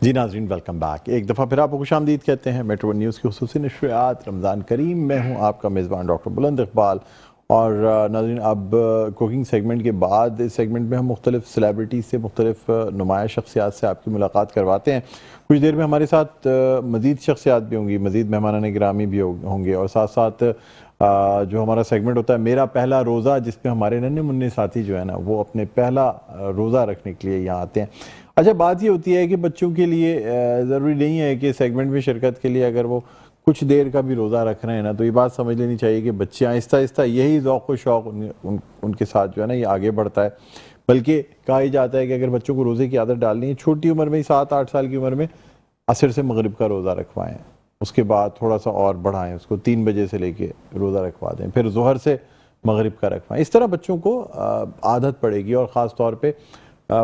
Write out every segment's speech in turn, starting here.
جی ناظرین welcome back, ایک دفعہ پھر آپ کو خوش آمدید کہتے ہیں میٹرو ون نیوز کی خصوصی نشریات رمضان کریم. میں ہوں آپ کا میزبان ڈاکٹر بلند اقبال. اور ناظرین اب کوکنگ سیگمنٹ کے بعد اس سیگمنٹ میں ہم مختلف سیلیبریٹیز سے، مختلف نمایاں شخصیات سے آپ کی ملاقات کرواتے ہیں. کچھ دیر میں ہمارے ساتھ مزید شخصیات بھی ہوں گی، مزید مہمانان گرامی بھی ہوں گے، اور ساتھ ساتھ جو ہمارا سیگمنٹ ہوتا ہے میرا پہلا روزہ، جس میں ہمارے ننھے منھے ساتھی جو ہے نا وہ اپنے پہلا روزہ رکھنے کے لیے یہاں آتے ہیں. اچھا، بات یہ ہوتی ہے کہ بچوں کے لیے ضروری نہیں ہے کہ سیگمنٹ میں شرکت کے لیے اگر وہ کچھ دیر کا بھی روزہ رکھ رہے ہیں نا تو یہ بات سمجھ لینی چاہیے کہ بچے آہستہ آہستہ یہی ذوق و شوق ان کے ساتھ جو ہے نا یہ آگے بڑھتا ہے. بلکہ کہا ہی جاتا ہے کہ اگر بچوں کو روزے کی عادت ڈالنی ہے چھوٹی عمر میں ہی 7-8 سال کی عمر میں عصر سے مغرب کا روزہ رکھوائیں، اس کے بعد تھوڑا سا اور بڑھائیں، اس کو 3 بجے سے لے کے روزہ رکھوا دیں، پھر ظہر سے مغرب کا رکھوائیں. اس طرح بچوں کو عادت پڑے گی. اور خاص طور پہ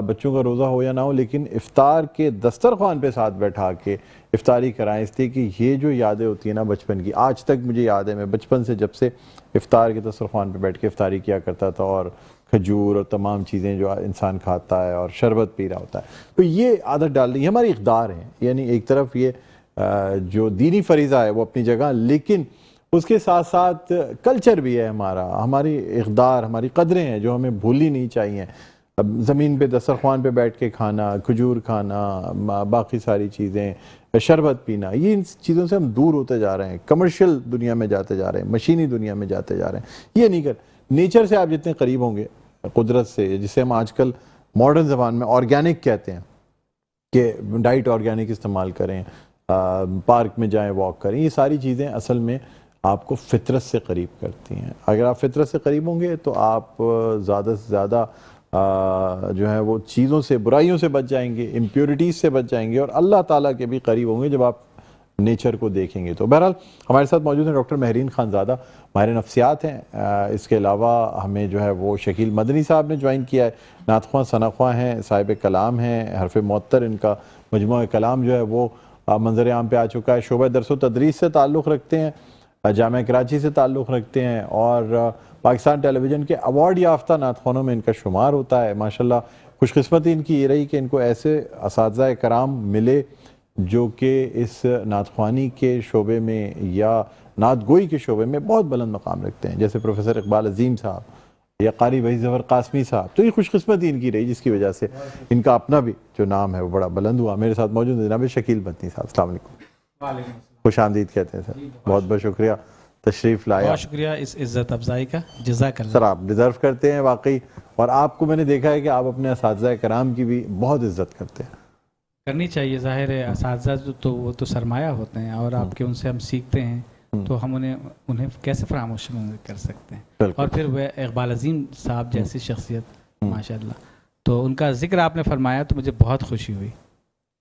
بچوں کا روزہ ہو یا نہ ہو لیکن افطار کے دسترخوان پہ ساتھ بیٹھا کے افطاری کرائیں، اس لیے کہ یہ جو یادیں ہوتی ہیں نا بچپن کی، آج تک مجھے یاد ہے میں بچپن سے جب سے افطار کے دسترخوان پہ بیٹھ کے افطاری کیا کرتا تھا اور کھجور اور تمام چیزیں جو انسان کھاتا ہے اور شربت پی رہا ہوتا ہے، تو یہ عادت ڈالنی ہماری اقدار ہیں. یعنی ایک طرف یہ جو دینی فریضہ ہے وہ اپنی جگہ، لیکن اس کے ساتھ ساتھ کلچر بھی ہے ہمارا، ہماری اقدار، ہماری قدریں ہیں جو ہمیں بھولنی نہیں چاہیے. زمین پہ دسترخوان پہ بیٹھ کے کھانا، کھجور کھانا، باقی ساری چیزیں، شربت پینا، یہ ان چیزوں سے ہم دور ہوتے جا رہے ہیں، کمرشل دنیا میں جاتے جا رہے ہیں، مشینی دنیا میں جاتے جا رہے ہیں. یہ نہیں کر نیچر سے آپ جتنے قریب ہوں گے، قدرت سے، جسے ہم آج کل ماڈرن زبان میں آرگینک کہتے ہیں کہ ڈائٹ آرگینک استعمال کریں، پارک میں جائیں، واک کریں، یہ ساری چیزیں اصل میں آپ کو فطرت سے قریب کرتی ہیں. اگر آپ فطرت سے قریب ہوں گے تو آپ زیادہ سے زیادہ جو ہے وہ چیزوں سے، برائیوں سے بچ جائیں گے، امپیورٹیز سے بچ جائیں گے، اور اللہ تعالیٰ کے بھی قریب ہوں گے جب آپ نیچر کو دیکھیں گے. تو بہرحال ہمارے ساتھ موجود ہیں ڈاکٹر مہرین خانزادہ، ماہر نفسیات ہیں. اس کے علاوہ ہمیں جو ہے وہ شکیل مدنی صاحب نے جوائن کیا ہے، نعت خواں ثنا خواں ہیں، صاحب کلام ہیں، حرف معطر ان کا مجموعہ کلام جو ہے وہ منظر عام پہ آ چکا ہے. شعبہ درس و تدریس سے تعلق رکھتے ہیں، جامعہ کراچی سے تعلق رکھتے ہیں، اور پاکستان ٹیلی ویژن کے ایوارڈ یافتہ نعت خوانوں میں ان کا شمار ہوتا ہے. ماشاءاللہ خوش قسمتی ان کی یہ رہی کہ ان کو ایسے اساتذہ کرام ملے جو کہ اس نعت خوانی کے شعبے میں یا نعت گوئی کے شعبے میں بہت بلند مقام رکھتے ہیں، جیسے پروفیسر اقبال عظیم صاحب یا قاری وحید ظفر قاسمی صاحب. تو یہ خوش قسمتی ان کی رہی جس کی وجہ سے ان کا اپنا بھی جو نام ہے وہ بڑا بلند ہوا. میرے ساتھ موجود ہیں جناب شکیل مدنی صاحب. السلام علیکم. وعلیکم خوش آمدید کہتے ہیں سر. بہت بہت شکریہ تشریف لایا. بہت شکریہ اس عزت افزائی کا، جزاک اللہ. سر آپ ڈیزرو کرتے ہیں واقعی، اور آپ کو میں نے دیکھا ہے کہ آپ اپنے اساتذہ کرام کی بھی بہت عزت کرتے ہیں. کرنی چاہیے، ظاہر ہے اساتذہ تو وہ تو سرمایہ ہوتے ہیں، اور آپ کے ان سے ہم سیکھتے ہیں تو ہم انہیں کیسے فراموش کر سکتے ہیں. اور پھر وہ اقبال عظیم صاحب جیسی شخصیت ماشاءاللہ، تو ان کا ذکر آپ نے فرمایا تو مجھے بہت خوشی ہوئی.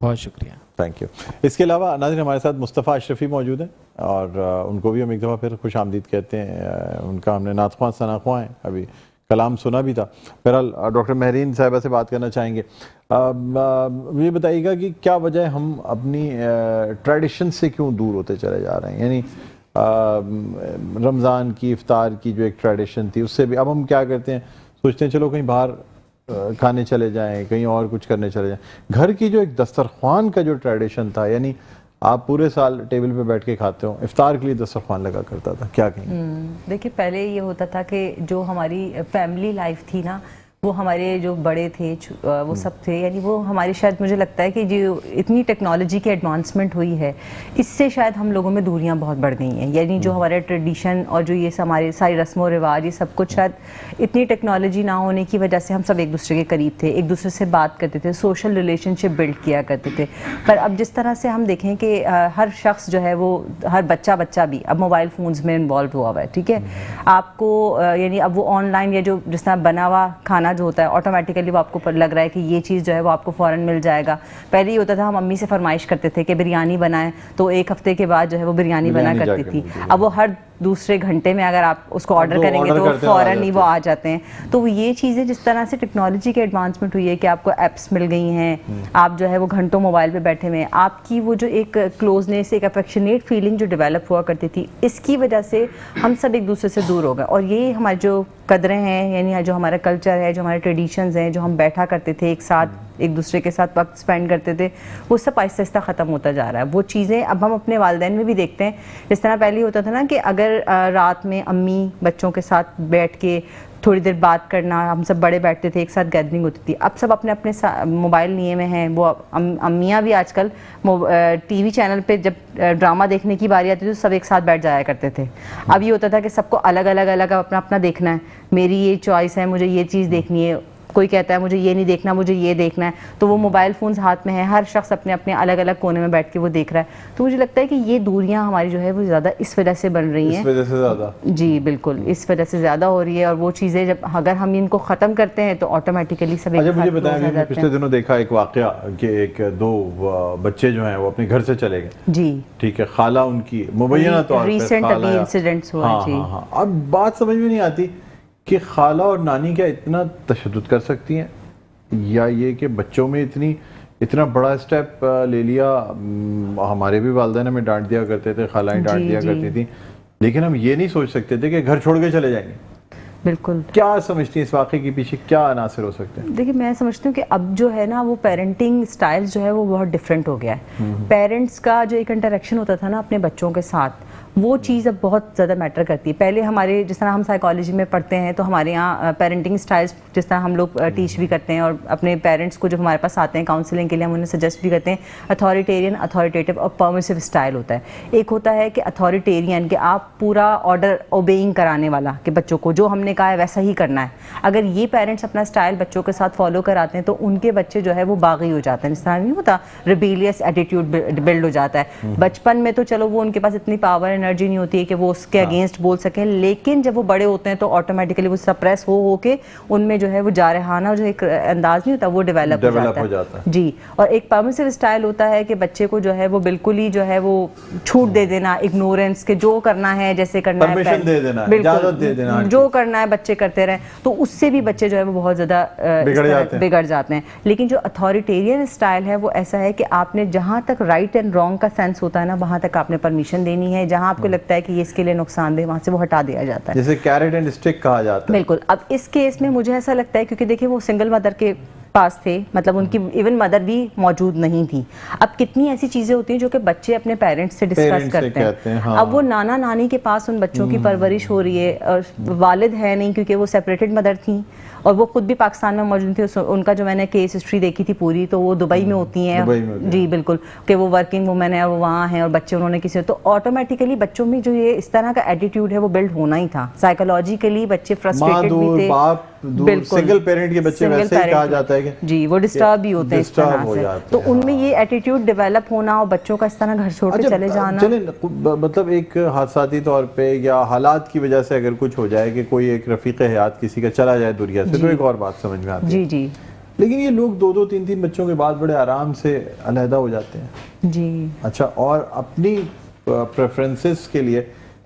بہت شکریہ. Thank you. اس کے علاوہ ناظرین ہمارے ساتھ مصطفیٰ اشرفی موجود ہیں، اور ان کو بھی ہم ایک دفعہ پھر خوش آمدید کہتے ہیں. ان کا ہم نے نعت خواں ثنا خواں ہیں، ابھی کلام سنا بھی تھا. بہرحال ڈاکٹر مہرین صاحبہ سے بات کرنا چاہیں گے. یہ بتائیے گا کہ کیا وجہ ہے ہم اپنی ٹریڈیشن سے کیوں دور ہوتے چلے جا رہے ہیں؟ یعنی رمضان کی افطار کی جو ایک ٹریڈیشن تھی اس سے بھی اب ہم کیا کرتے ہیں، سوچتے ہیں چلو کہیں باہر کھانے چلے جائیں، کہیں اور کچھ کرنے چلے جائیں. گھر کی جو ایک دسترخوان کا جو ٹریڈیشن تھا، یعنی آپ پورے سال ٹیبل پہ بیٹھ کے کھاتے ہو، افطار کے لیے دسترخوان لگا کرتا تھا، کیا کہیں؟ دیکھیں پہلے یہ ہوتا تھا کہ جو ہماری فیملی لائف تھی نا، وہ ہمارے جو بڑے تھے وہ سب تھے، یعنی وہ ہماری شاید مجھے لگتا ہے کہ جو اتنی ٹیکنالوجی کی ایڈوانسمنٹ ہوئی ہے اس سے شاید ہم لوگوں میں دوریاں بہت بڑھ گئی ہیں. یعنی جو ہمارا ٹریڈیشن اور جو یہ ہماری ساری رسم و رواج یہ سب کچھ شاید اتنی ٹیکنالوجی نہ ہونے کی وجہ سے ہم سب ایک دوسرے کے قریب تھے، ایک دوسرے سے بات کرتے تھے، سوشل ریلیشن شپ بلڈ کیا کرتے تھے. پر اب جس طرح سے ہم دیکھیں کہ ہر شخص جو ہے وہ ہر بچہ بھی اب موبائل فونز میں انوالو ہوا ہوا ہے. ٹھیک ہے، آپ کو یعنی اب وہ آن لائن یا جو جس طرح بنا ہوا کھانا جو ہوتا ہے آٹومیٹیکلی وہ آپ کو لگ رہا ہے کہ یہ چیز جو ہے وہ آپ کو فوراً مل جائے گا. پہلے یہ ہوتا تھا ہم امی سے فرمائش کرتے تھے کہ بریانی بنائیں تو ایک ہفتے کے بعد جو ہے وہ بریانی بنا کرتی تھی. اب وہ ہر دوسرے گھنٹے میں اگر آپ اس کو آرڈر کریں گے تو فوراً ہی وہ آ جاتے ہیں. تو یہ چیزیں جس طرح سے ٹیکنالوجی کی ایڈوانسمنٹ ہوئی ہے کہ آپ کو ایپس مل گئی ہیں، آپ جو ہے وہ گھنٹوں موبائل پہ بیٹھے ہوئے ہیں، آپ کی وہ جو ایک کلوزنیس، ایک افیکشنیٹ فیلنگ جو ڈیولپ ہوا کرتی تھی، اس کی وجہ سے ہم سب ایک دوسرے سے دور ہو گئے. اور یہ ہماری جو قدریں ہیں، یعنی جو ہمارا کلچر ہے، جو ہمارے ٹریڈیشنز ہیں، جو ہم بیٹھا کرتے تھے ایک ساتھ ایک دوسرے کے ساتھ وقت اسپینڈ کرتے تھے، وہ سب آہستہ آہستہ ختم ہوتا جا رہا ہے. وہ چیزیں اب ہم اپنے والدین میں بھی دیکھتے ہیں. جس طرح پہلے ہوتا تھا نا کہ اگر رات میں امی بچوں کے ساتھ بیٹھ کے تھوڑی دیر بات کرنا، ہم سب بڑے بیٹھتے تھے، ایک ساتھ گیدرنگ ہوتی تھی. اب سب اپنے اپنے موبائل لیے ہوئے ہیں. وہ امیاں بھی آج کل ٹی وی چینل پہ جب ڈرامہ دیکھنے کی باری آتی تھی تو سب ایک ساتھ بیٹھ جایا کرتے تھے. اب یہ ہوتا تھا کہ سب کو الگ الگ اپنا اپنا دیکھنا ہے. میری یہ چوائس ہے، مجھے یہ چیز دیکھنی ہے. کوئی کہتا ہے مجھے یہ نہیں دیکھنا، مجھے یہ دیکھنا ہے. تو وہ موبائل فونز ہاتھ میں ہیں، ہر شخص اپنے اپنے الگ الگ کونے میں بیٹھ کے وہ دیکھ رہا ہے. تو مجھے لگتا ہے کہ یہ دوریاں ہماری جو ہے وہ زیادہ اس وجہ سے بن رہی ہیں. اس وجہ سے زیادہ، جی بالکل اس وجہ سے زیادہ ہو رہی ہے. اور وہ چیزیں جب اگر ہم ان کو ختم کرتے ہیں تو آٹومیٹیکلی سب ایک اچھا ساتھ مجھے بتائیں، close ہو میں جاتے پچھلے ہیں. دنوں دیکھا ایک واقعہ کہ ایک دو بچے جو ہیں وہ اپنے گھر سے چلے گئے، جی ٹھیک ہے، خالہ ان کی مبینہ طور پہ ریسنٹ خالہ ابھی انسیڈنٹس ہوا ہے. جی ہاں. اب بات سمجھ میں نہیں آتی کہ خالہ اور نانی کیا اتنا تشدد کر سکتی ہیں، یا یہ کہ بچوں میں اتنا بڑا اسٹیپ لے لیا. ہمارے بھی والدین ہمیں ڈانٹ دیا کرتے تھے، خالائیں ڈانٹ دیا کرتی تھیں، لیکن ہم یہ نہیں سوچ سکتے تھے کہ گھر چھوڑ کے چلے جائیں گے. بالکل. کیا سمجھتی ہیں اس واقعے کے پیچھے کیا عناصر ہو سکتے ہیں؟ دیکھیں میں سمجھتی ہوں کہ اب جو ہے نا وہ پیرنٹنگ سٹائل جو ہے وہ بہت ڈفرینٹ ہو گیا ہے. پیرنٹس کا جو ایک انٹریکشن ہوتا تھا نا اپنے بچوں کے ساتھ، وہ چیز اب بہت زیادہ میٹر کرتی ہے. پہلے ہمارے جس طرح ہم سائیکالوجی میں پڑھتے ہیں تو ہمارے یہاں پیرنٹنگ سٹائلز جس طرح ہم لوگ ٹیچ بھی کرتے ہیں، اور اپنے پیرنٹس کو جب ہمارے پاس آتے ہیں کاؤنسلنگ کے لیے ہم انہیں سجیسٹ بھی کرتے ہیں. اتھارٹیرین، اتھارٹیٹیو اور پرمیسو اسٹائل ہوتا ہے. ایک ہوتا ہے کہ اتھارٹیرین کہ آپ پورا آرڈر اوبیئنگ کرانے والا، کہ بچوں کو جو ہم نے کہا ہے ویسا ہی کرنا ہے. اگر یہ پیرنٹس اپنا اسٹائل بچوں کے ساتھ فالو کراتے ہیں تو ان کے بچے جو ہے وہ باغی ہو جاتے ہیں. اس طرح نہیں ہوتا، ریبیلیس ایٹیٹیوڈ بلڈ ہو جاتا ہے. بچپن میں تو چلو وہ ان کے پاس اتنی پاور انرجی نہیں ہوتی ہے کہ وہ اس کے اگینسٹ بول سکیں، لیکن جب وہ بڑے ہوتے ہیں تو آٹومیٹیکلی وہ سپریس ہو کے ان میں جو ہے وہ جارحانہ جو ایک انداز نہیں ہوتا وہ ڈیولپ ہو جاتا ہے. جی. اور ایک پرمیسو اسٹائل ہوتا ہے کہ بچے کو جو ہے وہ بالکل ہی جو ہے وہ چھوٹ دے دینا، اگنورینس، کہ جو کرنا ہے جیسے کرنا ہے، پرمیشن دے دینا، اجازت دے دینا، جو کرنا ہے بچے کرتے رہیں. تو اس سے بھی بچے جو ہے وہ بہت زیادہ بگڑ جاتے ہیں. لیکن جو اتھارٹیرین اسٹائل ہے وہ ایسا ہے کہ آپ نے جہاں تک رائٹ اینڈ رانگ کا سینس ہوتا ہے نا وہاں تک آپ نے پرمیشن دینی ہے. جہاں آپ کو لگتا ہے کہ یہ اس کے لیے نقصان دہ، وہاں سے وہ ہٹا دیا جاتا ہے. جیسے کیرٹ اینڈ اسٹک کہا جاتا ہے. بالکل. اب اس کیس میں مجھے ایسا لگتا ہے کیونکہ دیکھیں وہ سنگل مدر کے پاس تھے، مطلب ان کی ایون مدر بھی موجود نہیں تھی. اب کتنی ایسی چیزیں ہوتی ہیں جو کہ بچے اپنے پیرنٹس سے ڈسکس کرتے ہیں. اب وہ نانا نانی کے پاس ان بچوں کی پرورش ہو رہی ہے، اور والد ہے نہیں کیونکہ وہ سیپریٹڈ مدر تھیں، اور وہ خود بھی پاکستان میں موجود تھی. ان کا جو میں نے کیس ہسٹری دیکھی تھی پوری، تو وہ دبئی میں ہوتی ہیں. جی بالکل، کہ وہ ورکنگ وومن ہے، وہ وہاں ہیں، اور بچے انہوں نے کسی، تو آٹومیٹیکلی بچوں میں جو یہ اس طرح کا ایٹیٹیوڈ ہے وہ بلڈ ہونا ہی تھا. سائیکولوجیکلی بچے فرسٹریٹڈ بھی تھے. سنگل پیرنٹ کے بچے ویسے ہی کہا جاتا ہے کہ جی وہ ڈسٹرب بھی ہوتے ہیں اس طرح سے. تو ان میں یہ ایٹیٹیوڈ ڈیولپ ہونا اور بچوں کا اس طرح گھر چھوڑ کے چلے جانا، مطلب ایک حادثاتی طور پہ یا حالات کی وجہ سے اگر کچھ ہو جائے کہ کوئی ایک رفیق حیات کسی کا چلا جائے دنیا سے، تو ایک اور بات سمجھ میں آتی ہے. جی جی. لیکن یہ لوگ دو تین بچوں کے بعد بڑے آرام سے علیحدہ ہو جاتے ہیں. جی. اچھا، اور اپنی پریفرنسز کے لیے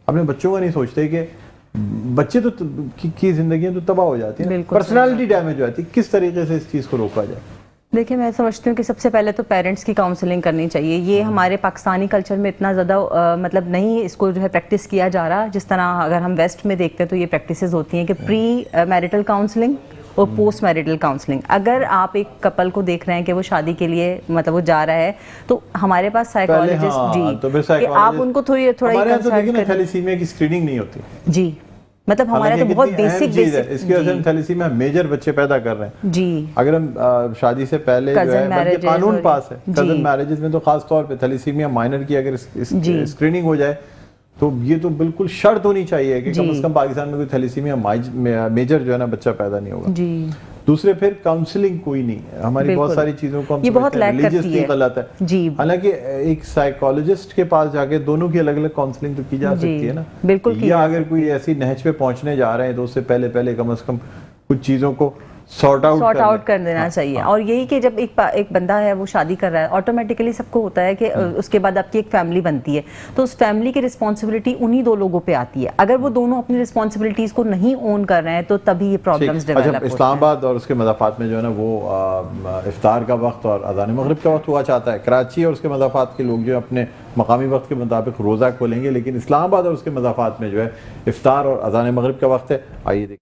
اپنے بچوں کا نہیں سوچتے کہ بچے تو کی زندگیاں تو تباہ ہو جاتی ہیں، پرسنالٹی ڈیمیج ہو جاتی ہے. کس طریقے سے اس چیز کو روکا جائے؟ دیکھیں میں سمجھتی ہوں کہ سب سے پہلے تو پیرنٹس کی کاؤنسلنگ کرنی چاہیے. یہ ہمارے پاکستانی کلچر میں اتنا زیادہ مطلب نہیں اس کو جو ہے پریکٹس کیا جا رہا. جس طرح اگر ہم ویسٹ میں دیکھتے ہیں تو یہ پریکٹسز ہوتی ہیں کہ پری میرٹل کاؤنسلنگ اور پوسٹ میرٹل کاؤنسلنگ. اگر آپ ایک کپل کو دیکھ رہے ہیں کہ وہ شادی کے لیے مطلب وہ جا رہا ہے تو ہمارے پاس سائیکالوجسٹ، جی، کہ آپ ان کو تھوڑا تھیلیسیمیا کی اسکریننگ نہیں ہوتی. جی مطلب ہمارا تو بہت بیسک اس کی وجہ سے تھیلیسیمیا میجر بچے پیدا کر رہے ہیں. جی. اگر ہم شادی سے پہلے جو ہے بلکہ قانون پاس ہے کزن میرجز میں تو خاص طور پہ تھیلیسیمیا مائنر کی اگر اسکریننگ ہو جائے تو یہ تو بالکل شرط ہونی چاہیے کہ کم از کم پاکستان میں کوئی تھیلیسیمیا میجر جو ہے نا بچہ پیدا نہیں ہوگا. جی. دوسرے پھر کاؤنسلنگ کوئی نہیں ہے. ہماری بہت ساری چیزوں کو ہم بہت ریلیجیسلی غلط ہے. جی. حالانکہ ایک سائیکالوجسٹ کے پاس جا کے دونوں کی الگ الگ کاؤنسلنگ تو کی جا سکتی ہے نا. بالکل. یا اگر کوئی ایسی نہج پہ پہنچنے جا رہے ہیں تو اس سے پہلے کم از کم کچھ چیزوں کو سارٹ آؤٹ کر دینا چاہیے. اور یہی کہ جب ایک بندہ ہے وہ شادی کر رہا ہے، آٹومیٹیکلی سب کو ہوتا ہے کہ اس کے بعد آپ کی ایک فیملی بنتی ہے، تو اس فیملی کی رسپانسبلٹی انہی دو لوگوں پہ آتی ہے. اگر وہ دونوں اپنی رسپانسبلٹیز کو نہیں اون کر رہے ہیں تو تبھی یہ پرابلمز ڈیولپ ہوتے ہیں. اسلام آباد اور اس کے مضافات میں جو ہے نا وہ افطار کا وقت اور اذان مغرب کا وقت ہوا چاہتا ہے. کراچی اور اس کے مضافات کے لوگ جو اپنے مقامی وقت کے مطابق روزہ کھولیں گے، لیکن اسلام آباد اور اس کے مضافات میں جو ہے افطار اور اذان مغرب کا وقت ہے. آئیے دیکھیں.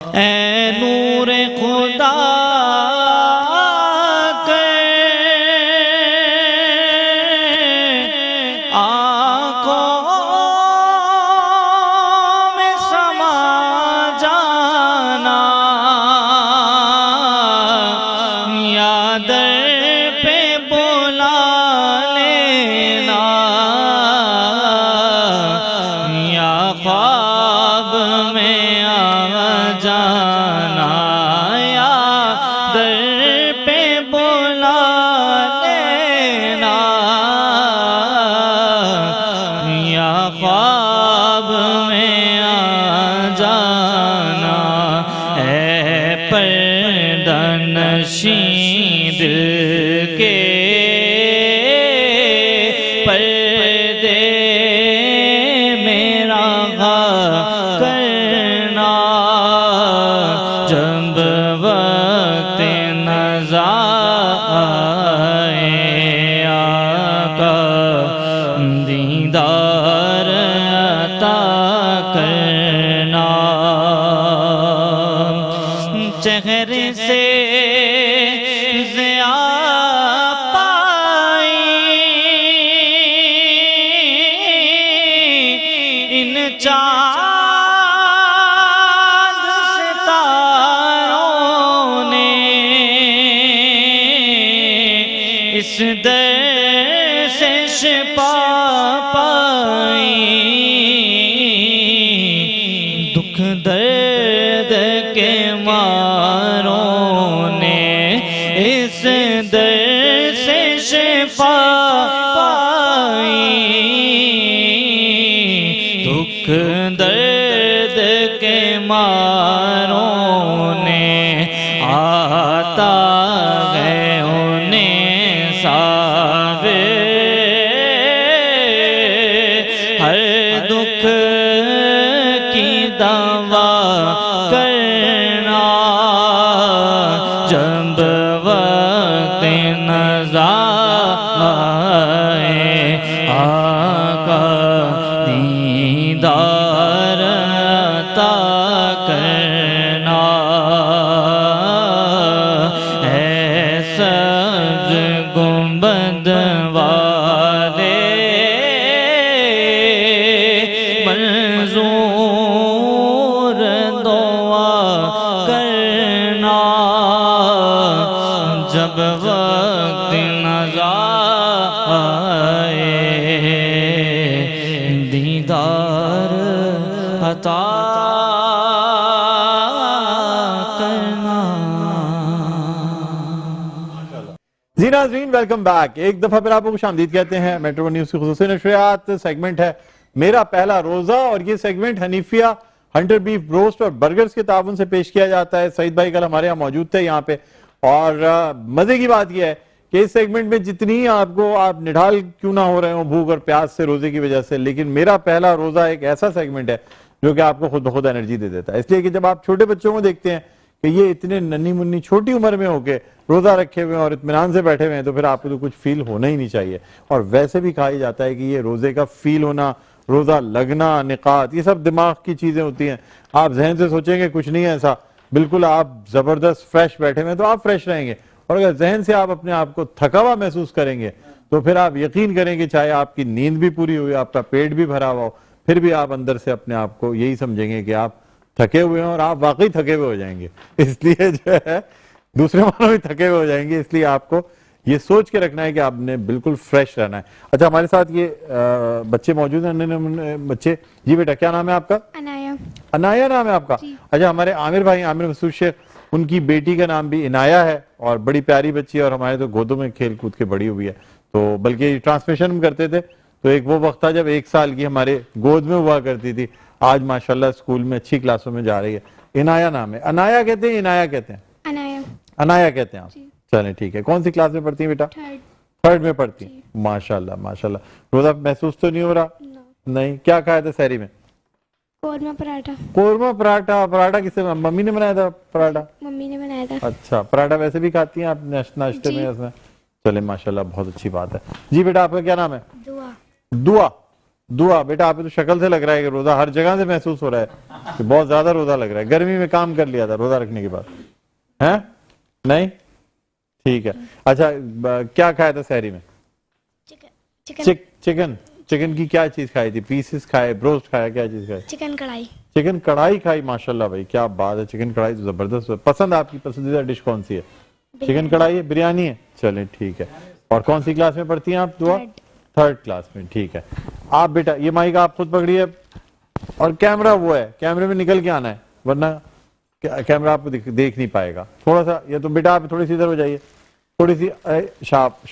اے نور خدا کے آنکھوں میں سما جانا، یا در پہ بلا لینا، یا خواب میں جانا، یا در پہ بلا لینا، یا خواب میں آ جانا۔ اے پردہ نشین دل کے پردے میرا کرنا، جب وقت نزا آئے آقا دیدار عطا کرنا، چہرے سے ضیا پائی ان چاند ستاروں نے، اس در سے شفا پائی، دکھ درد کے ماروں نے اس در سے شفا پائی، دکھ درد کے ماروں نے آتا ہے انہیں ساوے، ہر دکھ کی دوا کرنا، جب وقت نزا آئے آقا دیدار عطا کرنا، اے سبز گنبد والے منظور دعا کرنا، عطا کرنا. جی ناظرین ویلکم بیک. ایک دفعہ پھر آپ کو خوش آمدید کہتے ہیں. میٹرو نیوز کی خصوصی نشریات سیگمنٹ ہے میرا پہلا روزہ, اور یہ سیگمنٹ حنیفیہ ہنٹر بیف بروسٹ اور برگرز کے تعاون سے پیش کیا جاتا ہے. سعید بھائی کل ہمارے یہاں موجود تھے یہاں پہ, اور مزے کی بات یہ ہے کہ اس سیگمنٹ میں جتنی آپ نڈھال کیوں نہ ہو رہے ہوں بھوک اور پیاس سے روزے کی وجہ سے, لیکن میرا پہلا روزہ ایک ایسا سیگمنٹ ہے جو کہ آپ کو خود بخود انرجی دے دیتا ہے. اس لیے کہ جب آپ چھوٹے بچوں کو دیکھتے ہیں کہ یہ اتنے ننھی منی چھوٹی عمر میں ہو کے روزہ رکھے ہوئے ہیں اور اطمینان سے بیٹھے ہوئے ہیں, تو پھر آپ کو تو کچھ فیل ہونا ہی نہیں چاہیے. اور ویسے بھی کہا ہی جاتا ہے کہ یہ روزے کا فیل ہونا, روزہ لگنا, نقات, یہ سب دماغ کی چیزیں ہوتی ہیں. آپ ذہن سے سوچیں گے کچھ نہیں ہے ایسا, بالکل آپ زبردست فریش بیٹھے ہوئے ہیں تو آپ فریش رہیں گے. اور اگر ذہن سے آپ اپنے آپ کو تھکا ہوا محسوس کریں گے تو پھر آپ یقین کریں گے چاہے آپ کی نیند بھی پوری ہوئی, آپ کا پیٹ بھی بھرا ہوا ہو, پھر بھی آپ اندر سے اپنے آپ کو یہی سمجھیں گے کہ آپ تھکے ہوئے ہیں, اور آپ واقعی تھکے ہوئے ہو جائیں گے. اس لیے جو ہے دوسرے معنوں میں تھکے ہوئے ہو جائیں گے, اس لیے آپ کو یہ سوچ کے رکھنا ہے کہ آپ نے بالکل فریش رہنا ہے. اچھا ہمارے ساتھ یہ بچے موجود ہیں, بچے. جی بیٹا کیا نام ہے آپ کا؟ عنایہ. عنایہ نام ہے آپ کا؟ اچھا ہمارے عامر بھائی, عامر مسعود شیخ, ان کی بیٹی کا نام بھی عنایہ ہے, اور بڑی پیاری بچی ہے, اور ہمارے تو گودوں میں کھیل کود کے بڑی ہوئی ہے. تو بلکہ ٹرانسمیشن ہم کرتے تھے تو ایک وہ وقت تھا جب 1 سال کی ہمارے گود میں ہوا کرتی تھی. آج ماشاءاللہ اسکول میں اچھی کلاسوں میں جا رہی ہے. عنایہ نام ہے. عنایہ کہتے ہیں عنایہ کہتے ہیں؟ عنایہ. عنایہ کہتے ہیں آپ. چلیں ٹھیک ہے. کون سی کلاس میں پڑھتی ہیں بیٹا؟ 3rd میں پڑھتی ہیں. ماشاءاللہ ماشاءاللہ. روزہ محسوس تو نہیں ہو رہا؟ نہیں. کیا کھایا تھا سحری میں؟ قورمہ پراٹھا. قورمہ پراٹھا. پراٹھا کس سے, ممی نے بنایا تھا پراٹھا؟ ممی نے بنایا تھا. اچھا پراٹھا ویسے بھی کھاتی ہیں آپ ناشتے میں اس میں؟ چلیں ماشاءاللہ بہت اچھی بات ہے. جی بیٹا آپ کا کیا نام ہے؟ دعا. دعا. دعا بیٹا آپ کو تو شکل سے لگ رہا ہے کہ روزہ ہر جگہ سے محسوس ہو رہا ہے کہ بہت زیادہ روزہ لگ رہا ہے. گرمی میں کام کر لیا تھا روزہ رکھنے کے بعد ہیں؟ نہیں ٹھیک ہے. اچھا کیا کھایا تھا سحری میں؟ چکن. چکن کی کیا چیز کھائی تھی؟ پیسز کھائے, بروسٹ کھایا, کیا چیز کھائی؟ چکن کڑھائی. چکن کڑھائی کھائی. ماشاءاللہ بھائی کیا بات ہے, چکن کڑھائی تو زبردست. پسند آپ کی پسندیدہ ڈش کون سی ہے؟ چکن کڑھائی ہے, بریانی ہے. چلیں ٹھیک ہے. اور کون سی کلاس میں پڑھتی ہیں آپ دعا؟ 3rd کلاس میں. ٹھیک ہے. آپ بیٹا یہ مائک آپ خود پکڑیے, اور کیمرہ وہ ہے, کیمرے میں نکل کے آنا ہے ورنہ کیمرہ آپ کو دیکھ نہیں پائے گا. تھوڑا سا یہ تو بیٹا آپ تھوڑی سی ادھر ہو جائیے, تھوڑی سی.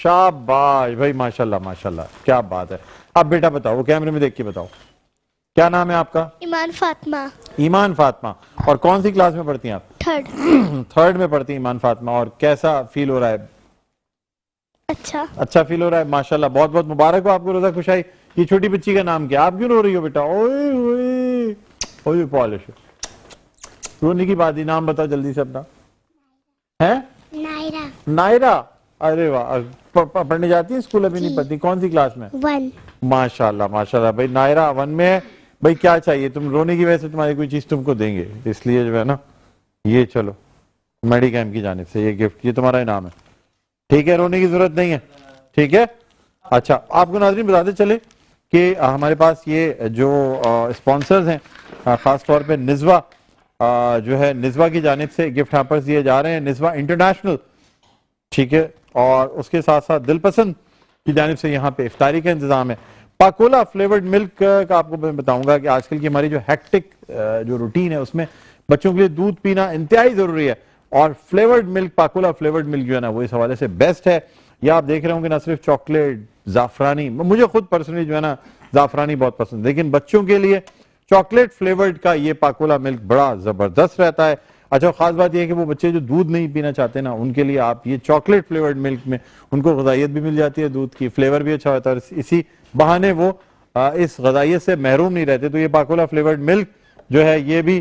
شاباش بھائی ماشاءاللہ ماشاءاللہ کیا بات ہے. اب بیٹا بتاؤ, وہ کیمرے میں دیکھ کے بتاؤ کیا نام ہے آپ کا؟ ایمان فاطمہ. ایمان فاطمہ. اور کون سی کلاس میں پڑھتی ہیں آپ؟ 3rd میں پڑھتی ہیں ایمان فاطمہ. اور کیسا فیل ہو رہا ہے؟ اچھا فیل ہو رہا ہے. ماشاءاللہ بہت بہت مبارک ہو آپ کو, روزہ خوشائی. یہ چھوٹی بچی کا نام کیا؟ آپ کیوں رو رہی ہو بیٹا؟ اوئے پالش. رونے کی بات ہی, نام بتاؤ جلدی سے اپنا. ہے نائرہ. نائرہ. ارے واہ, پڑھنے جاتی ہیں اسکول؟ ابھی نہیں پڑھتی. کون سی کلاس میں؟ 1. ماشاءاللہ ماشاءاللہ بھائی نائرہ 1 میں ہے. بھائی کیا چاہیے, تم رونے کی وجہ سے تمہاری کوئی چیز تم کو دیں گے, اس لیے جو ہے نا یہ چلو میڈی کیمپ کی جانب سے یہ گفٹ, یہ تمہارا انعام ہے. ٹھیک ہے, رونے کی ضرورت نہیں ہے. ٹھیک ہے. اچھا آپ کو ناظرین بتاتے چلے کہ ہمارے پاس یہ جو اسپانسرز ہیں, خاص طور پہ نزوہ جو ہے, نزوہ کی جانب سے گفٹ ہیمپرز دیے جا رہے ہیں, نزوہ انٹرنیشنل. ٹھیک ہے. اور اس کے ساتھ ساتھ دل پسند کی جانب سے یہاں پہ افطاری کا انتظام ہے. پاکولا فلیورڈ ملک کا آپ کو میں بتاؤں گا کہ آج کل کی ہماری جو ہیکٹک جو روٹین ہے اس میں بچوں کے لیے دودھ پینا انتہائی ضروری ہے, اور فلیورڈ ملک, پاکولا فلیورڈ ملک جو ہے نا وہ اس حوالے سے بیسٹ ہے. یہ آپ دیکھ رہے ہوں گے نہ صرف چاکلیٹ, زعفرانی, مجھے خود پرسنلی جو ہے نا زعفرانی بہت پسند, لیکن بچوں کے لیے چاکلیٹ فلیورڈ کا یہ پاکولا ملک بڑا زبردست رہتا ہے. اچھا خاص بات یہ ہے کہ وہ بچے جو دودھ نہیں پینا چاہتے نا, ان کے لیے آپ یہ چاکلیٹ فلیورڈ ملک میں ان کو غذائیت بھی مل جاتی ہے, دودھ کی فلیور بھی اچھا ہوتا ہے, اور اسی بہانے وہ اس غذائیت سے محروم نہیں رہتے. تو یہ پاکولا فلیورڈ ملک جو ہے یہ بھی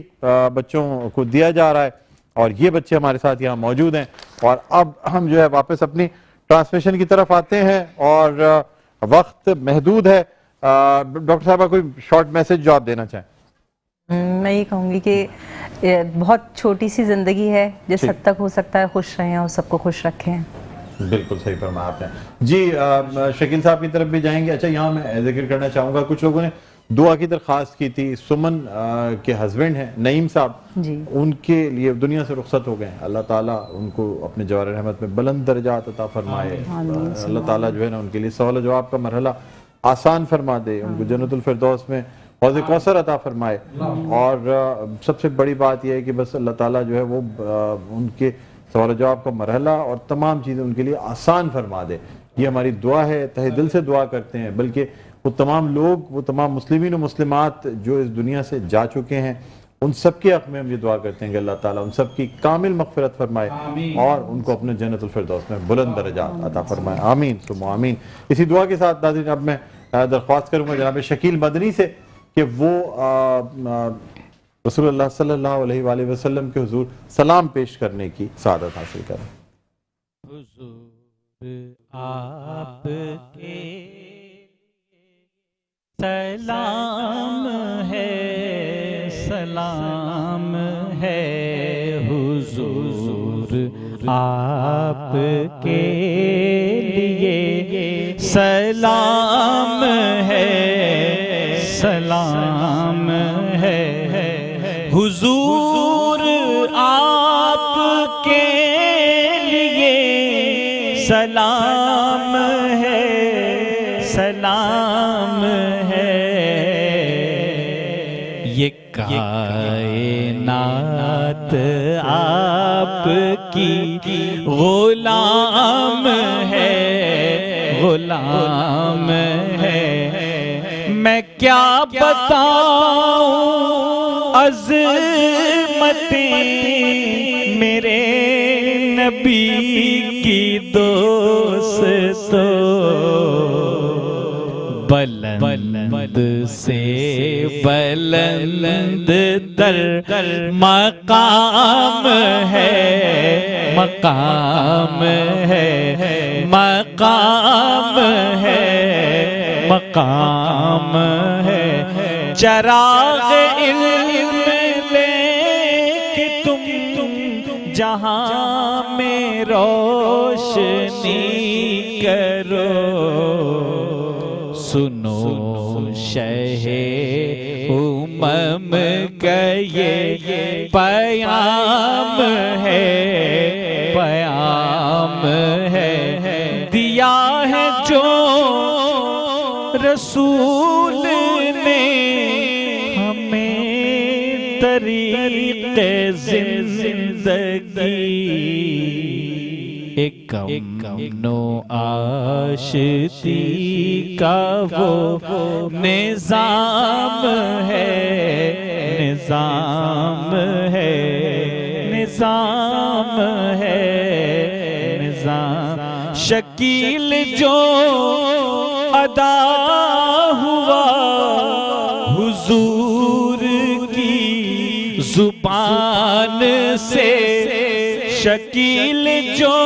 بچوں کو دیا جا رہا ہے, اور یہ بچے ہمارے ساتھ یہاں موجود ہیں. اور اب ہم جو ہے واپس اپنی ٹرانسمیشن کی طرف آتے ہیں, اور وقت محدود ہے. ڈاکٹر صاحبہ کوئی شارٹ میسج جو آپ دینا چاہیں؟ میں یہ کہوں گی کہ بہت چھوٹی سی زندگی ہے, جس حد تک ہو سکتا ہے خوش رہیں اور سب کو خوش رکھیں. بالکل صحیح فرمایا آپ نے. جی شکیل صاحب کی طرف بھی جائیں گے. اچھا یہاں میں ذکر کرنا چاہوں گا, کچھ لوگوں نے دعا کی درخواست کی تھی. سمن کے ہسبینڈ ہیں نعیم صاحب, جی ان کے لیے دنیا سے رخصت ہو گئے ہیں. اللہ تعالیٰ ان کو اپنے جوار رحمت میں بلند درجات عطا فرمائے. اللہ تعالیٰ جو ہے نا ان کے لیے سوال و جواب کا مرحلہ آسان فرما دے, ان کو جنت الفردوس میں حوض کوثر عطا فرمائے، اور سب سے بڑی بات یہ ہے کہ بس اللہ تعالیٰ جو ہے وہ ان کے سوال و جواب کا مرحلہ اور تمام چیزیں ان کے لیے آسان فرما دے. یہ ہماری دعا ہے، تہ دل سے دعا کرتے ہیں. بلکہ وہ تمام لوگ، وہ تمام مسلمین و مسلمات جو اس دنیا سے جا چکے ہیں، ان سب کے حق میں ہم یہ دعا کرتے ہیں کہ اللہ تعالیٰ ان سب کی کامل مغفرت فرمائے اور ان کو اپنے جنت الفردوس میں بلند درجات عطا فرمائے. آمین ثم آمین. اسی دعا کے ساتھ ناظرین اب میں درخواست کروں گا جناب شکیل مدنی سے کہ وہ رسول اللہ صلی اللہ علیہ وآلہ وسلم کے حضور سلام پیش کرنے کی سعادت حاصل کریں. حضور آپ کے سلام ہے، سلام ہے حضور آپ کے لیے سلام ہے، سلام ہے حضور آپ کے لیے سلام ہے، سلام ہے. یہ کائنات آپ کی غلام ہے، غلام ہے. میں کیا بتاؤں عظمتیں میرے نبی کی دوستو، بلند سے بلند در مقام ہے، مقام ہے، مقام ہے، مقام ہے. چراغ علم لے کے تم جہاں میں روشنی کرو، سنو شہ امم کا یہ پیام ہے، پیام ہے. دیا ہے جو رسول نے ہمیں طریق زندگی، ایک امن و آشتی کا وہ نظام ہے، نظام ہے، نظام ہے، نظام. شکیل جو ادا ہوا حضور کی زبان سے، شکیل جو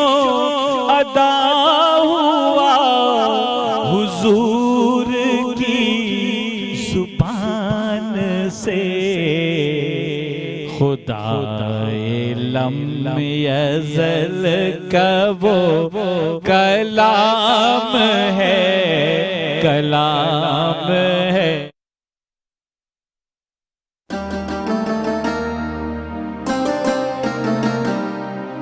ادا ہوا حضور کی زبان سے، خدا لم یزل کا وہ کلام ہے، کلام ہے.